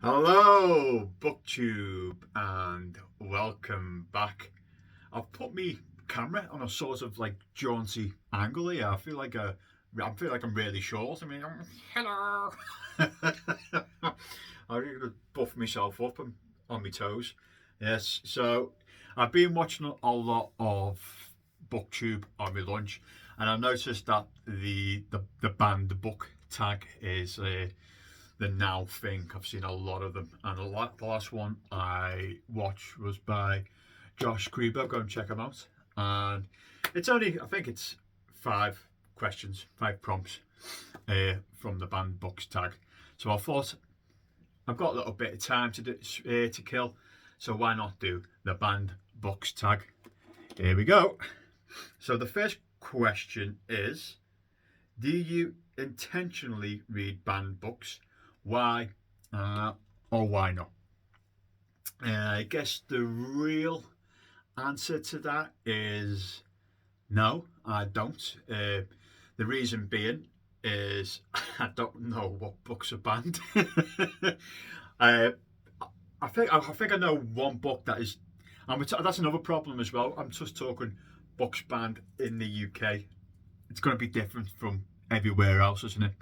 Hello, BookTube, and welcome back. I've put my camera on a sort of like jaunty angle here. I feel like I'm really short. Hello. I'm gonna buff myself up and on my toes. Yes, so I've been watching a lot of BookTube on my lunch, and I noticed that the banned book tag is the now thing. I've seen a lot of them, and the last one I watched was by Josh Creeber. Go and check him out. And it's only, I think it's 5 questions, 5 prompts from the banned books tag. So I thought I've got a little bit of time to kill, so why not do the banned books tag? Here we go. So the first question is: do you intentionally read banned books? Why or why not? I guess the real answer to that is no, I don't. The reason being is I don't know what books are banned. uh, I think I know one book that is. That's another problem as well. I'm just talking books banned in the UK. It's going to be different from everywhere else, isn't it?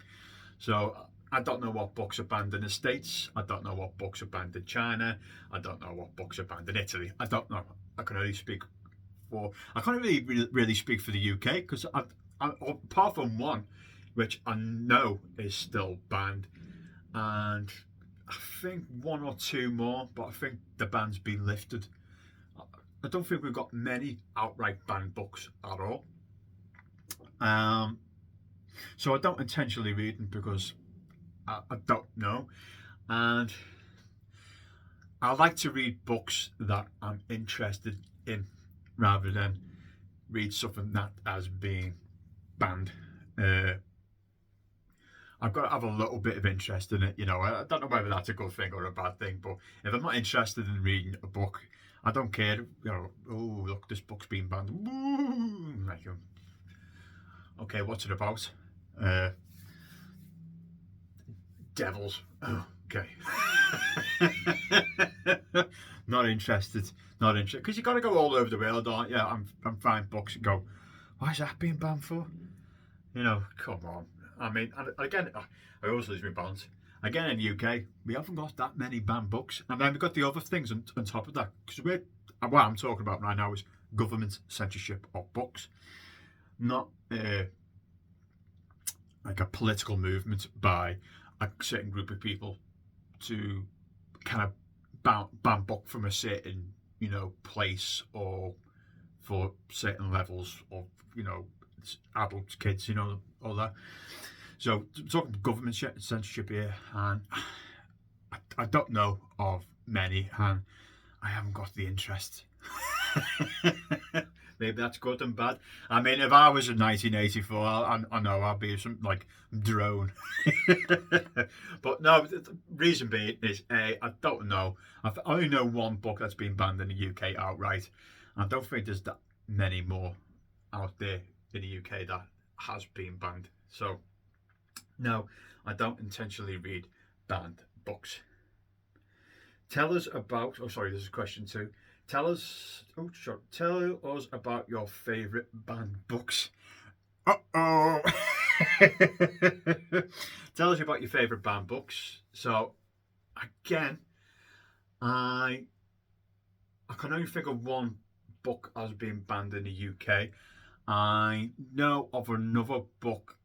So I don't know what books are banned in the States. I don't know what books are banned in China. I don't know what books are banned in Italy. I don't know. I can only speak I can't really speak for the UK because apart from one, which I know is still banned, and I think one or two more, but I think the ban's been lifted. I don't think we've got many outright banned books at all. Um, so I don't intentionally read them because I don't know. And I like to read books that I'm interested in rather than read something that has been banned. Uh, I've got to have a little bit of interest in it. I don't know whether that's a good thing or a bad thing, but if I'm not interested in reading a book, I don't care. Oh, look, this book's been banned. Like, okay, what's it about? Uh, Devils. Oh, okay. Not interested. Not interested. Because you got to go all over the world, aren't you? I'm finding books and go, why is that being banned for? Come on. I mean, and again, I always lose my balance. Again, in the UK, we haven't got that many banned books. And then we've got the other things on top of that. Because what I'm talking about right now is government censorship of books, not like a political movement by a certain group of people to kind of ban book from a certain place or for certain levels of adults, kids, all that. So talking government censorship here, and I don't know of many, and I haven't got the interest. Maybe that's good and bad. I mean, if I was in 1984, I know I'd be some like drone. But no, the reason being is I don't know. I only know one book that's been banned in the UK outright. I don't think there's that many more out there in the UK that has been banned. So no, I don't intentionally read banned books. Tell us about. Oh, sorry, this is question 2. Tell us. Oh, sure. Tell us about your favourite banned books. Uh-oh. Tell us about your favourite banned books. So, again, I I can only think of one book as being banned in the UK. I know of another book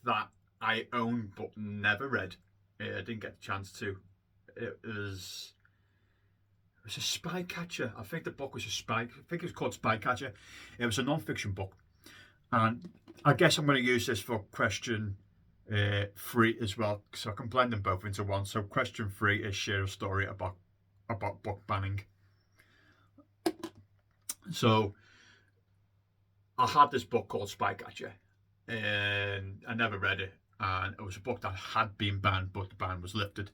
that I own but never read. I didn't get the chance to. It was a spy catcher. I think the book was a spy. I think it was called Spy Catcher. It was a non-fiction book, and I guess I'm going to use this for question 3 as well, so I can blend them both into one. So question 3 is share a story about book banning. So I had this book called Spy Catcher, and I never read it. And it was a book that had been banned, but the ban was lifted.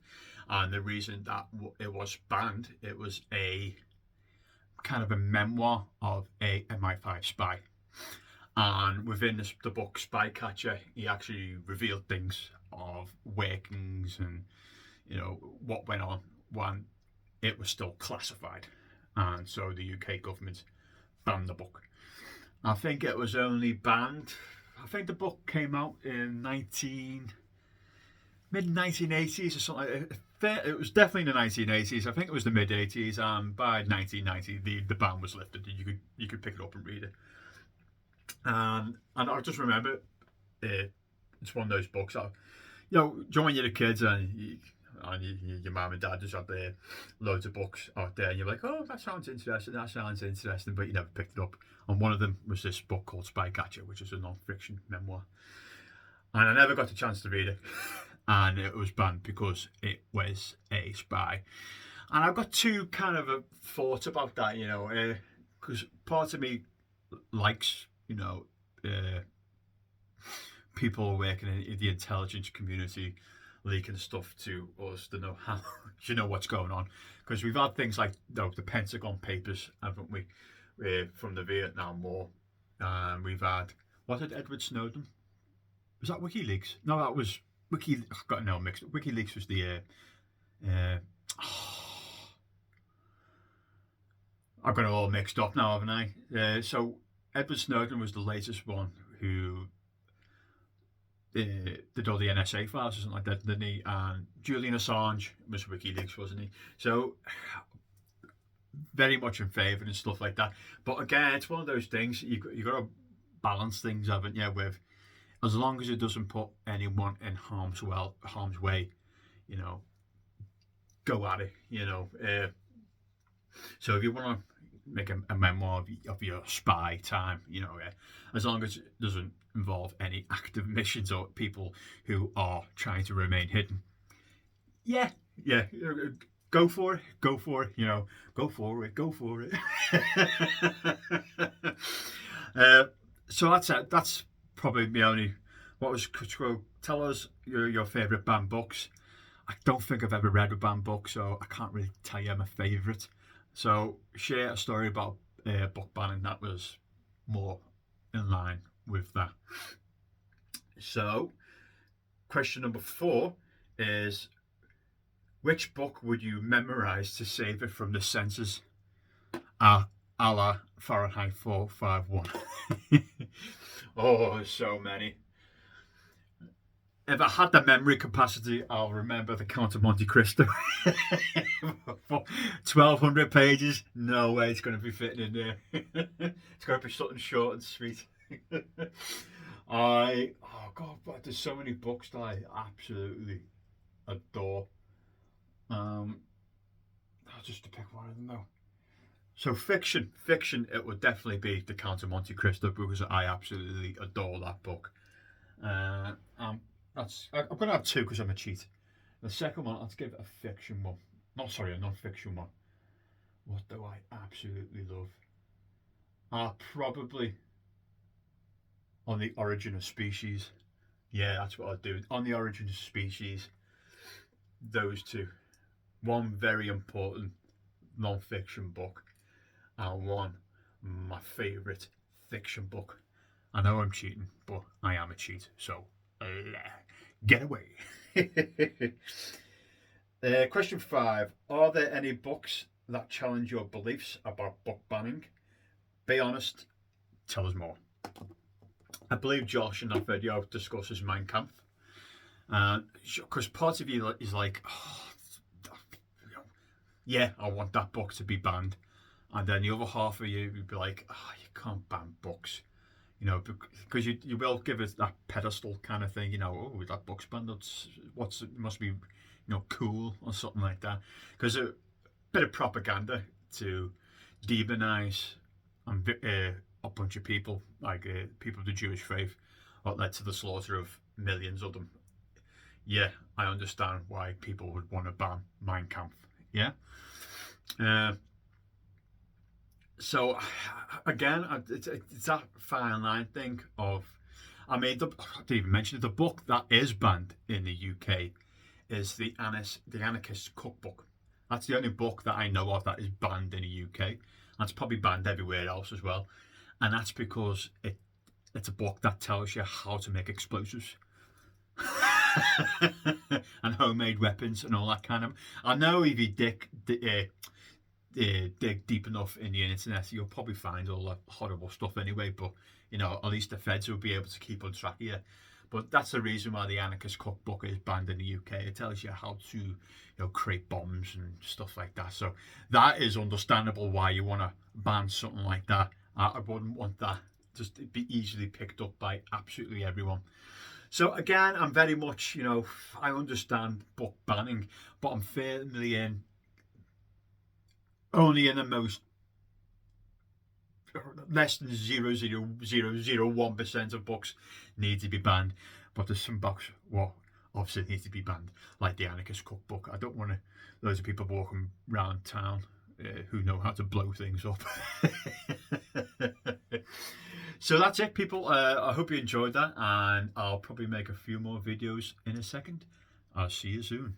And the reason that it was banned, it was a kind of a memoir of a MI5 spy. And within the book Spy Catcher, he actually revealed things of workings and you know, what went on when it was still classified, and so the UK government banned the book. I think it was only banned. I think the book came out in mid 1980s or something. It was definitely in the 1980s. I think it was the mid 80s, and by 1990 the ban was lifted. You could pick it up and read it. And I just remember it's one of those books that, you know, when you're a kid and your mum and dad just had there loads of books out there, and you're like, oh, that sounds interesting, but you never picked it up. And one of them was this book called Spycatcher, which is a non-fiction memoir. And I never got the chance to read it. And it was banned because it was a spy. And I've got two kind of thoughts about that, you know, because part of me likes, you know, people working in the intelligence community leaking stuff to us to know how, you know, what's going on. Because we've had things like, you know, the Pentagon Papers, haven't we, from the Vietnam War. We've had, what did Edward Snowden? Was that WikiLeaks? No, that was I've got it now mixed up. WikiLeaks was the I've got it all mixed up now, haven't I? So Edward Snowden was the latest one who did all the NSA files or something like that, didn't he? And Julian Assange was WikiLeaks, wasn't he? So very much in favour and stuff like that. But again, it's one of those things you got to balance things, haven't you? With, as long as it doesn't put anyone in harm's way, you know, go at it, you know. So if you want to make a memoir of your spy time, you know, as long as it doesn't involve any active missions or people who are trying to remain hidden, yeah, go for it, you know, go for it. So that's it. That's probably my only. What was tell us your favourite banned books? I don't think I've ever read a banned book, so I can't really tell you my favourite. So share a story about book banning that was more in line with that. So question number 4 is, which book would you memorise to save it from the censors? A la Fahrenheit 451. Oh, so many. If I had the memory capacity, I'll remember the Count of Monte Cristo. 1,200 pages. No way it's going to be fitting in there. It's going to be something short and sweet. Oh God, but there's so many books that I absolutely adore. I'll just to pick one of them though. So fiction, it would definitely be the Count of Monte Cristo, because I absolutely adore that book. I'm going to have 2 because I'm a cheat. The second one, let's give it a fiction one. A non-fiction one. What do I absolutely love? Probably On the Origin of Species. Yeah, that's what I'd do. On the Origin of Species. Those 2. One very important non-fiction book, and one my favourite fiction book. I know I'm cheating, but I am a cheat, so get away. Question 5. Are there any books that challenge your beliefs about book banning? Be honest, tell us more. I believe Josh in that video discusses Mein Kampf. Because part of you is like, oh, yeah, I want that book to be banned. And then the other half of you would be like, oh, you can't ban books. You know, because you will give it that pedestal kind of thing, you know, oh, that book's banned, it must be, you know, cool or something like that. Because a bit of propaganda to demonize a bunch of people, like people of the Jewish faith, what led to the slaughter of millions of them. Yeah, I understand why people would want to ban Mein Kampf. Yeah. So again, it's that fine line thing of, I mean, I didn't even mention it, the book that is banned in the UK is the Anarchist Cookbook. That's the only book that I know of that is banned in the UK. That's probably banned everywhere else as well. And that's because it's a book that tells you how to make explosives. and homemade weapons and all that kind of. I know if you dig deep enough in the internet, you'll probably find all that horrible stuff anyway. But you know, at least the feds will be able to keep on track of you. But that's the reason why the Anarchist Cookbook is banned in the UK. It tells you how to, you know, create bombs and stuff like that. So that is understandable why you want to ban something like that. I wouldn't want that just to be easily picked up by absolutely everyone. So again, I'm very much, you know, I understand book banning, but I'm firmly in only in the most less than 0.0001% of books need to be banned, but there's some books what obviously need to be banned, like the Anarchist Cookbook. I don't want loads of people walking around town who know how to blow things up. So that's it, people. I hope you enjoyed that, and I'll probably make a few more videos in a second. I'll see you soon.